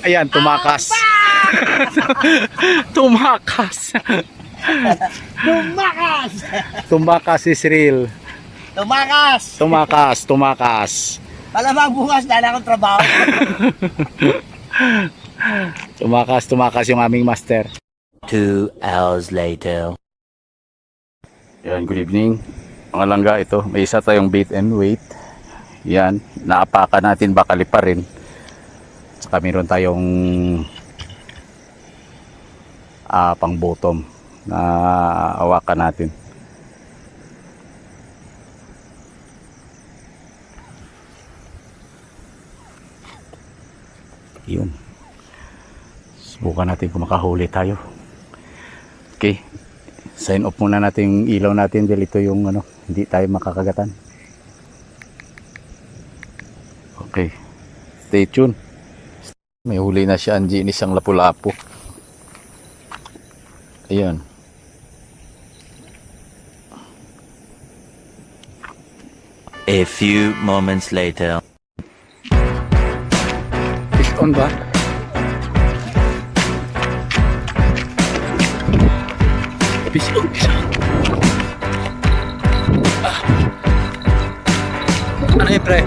Ayan, tumakas. Tumakas. Tumakas! Tumakas si Cyril. Tumakas! Tumakas. Malamang bukas dala akong trabaho. Tumakas yung aming master. 2 hours later. Yan, good evening. Mga langga, ito. May isa tayong bait and weight. Yan, naapakan natin bakali pa rin. Saka meron tayong pang bottom na awakan natin. Yun. Subukan natin kung makahuli tayo. Okay. Sign off muna natin yung ilaw natin dahil ito yung hindi tayo makakagatan. Okay. Stay tuned. May huli na si Angie in isang lapu-lapu. Ayan. A few moments later. Fish on ba? Fish on. Ano yun, pre?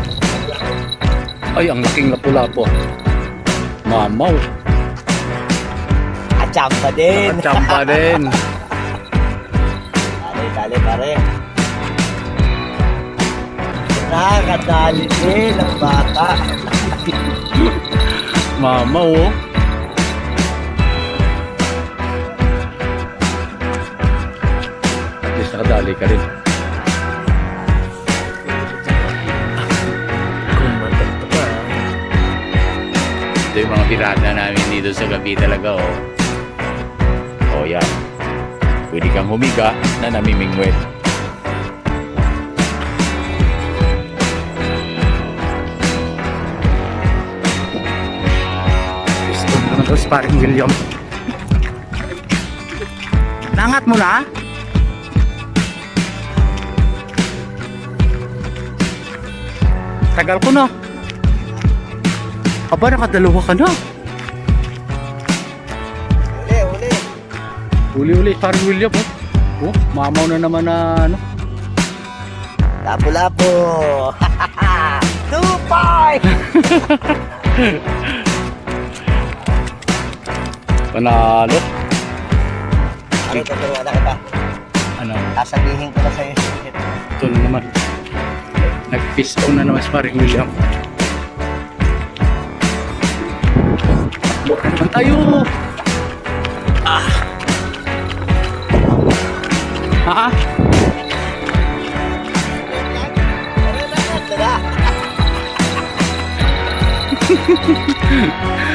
Ay, ang laking lapu-lapu. Mamaw. Achamba din. Champa din. Dali, pare. Nakadali din ang bata. Mamaw, oh. At least nakadali ka rin. Ito yung mga pirata namin dito sa gabi talaga, oh. Oh, yan. Pwede kang humiga na namimingwit. Gusto mo naman ito, Sparring William. Nangat mo na? Tagal ko na. Aba, nakadalawa ka na. Uli, parang William, oh. Oh, mamaw na naman na, Lapo-lapo. 2-5! Panalo. Ano, tuturuan na kita. Ano, Sasabihin ko na sa'yo. ito na naman. Nag-fish on na naman si Paring William. Buka naman tayo. Ha?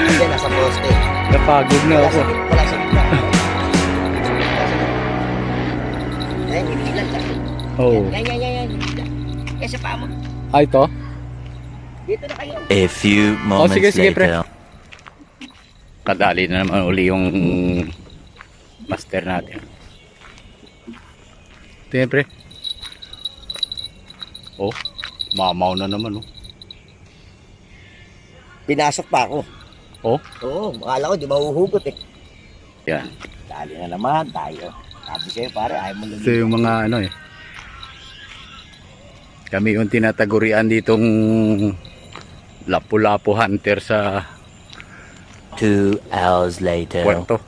Kasi nasa poste. Napagod na ako. Wala sa gitna. Ayan, hinihilan ka. Oh. Yan. Yan sa paa mo. Ah, ito? Dito na kayo. A few moments sige, pre. later. Kadali na naman uli yung master natin. Tingnan, pre. Oh, mamaw na naman, oh. Pinasok pa ako. Oh, Oo, akala ko di mahuhugot eh. yan. Dali na naman tayo. Sabi sa'yo pare, ayaw mo Ito yung mga kami yung tinatagurian ditong lapu-lapu hunter sa 2 hours later. Puerto.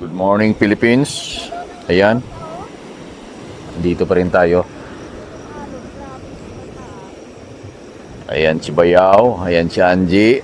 Good morning, Philippines. Ayan. Dito pa rin tayo. Ayan si Bayaw. Ayan si Angie.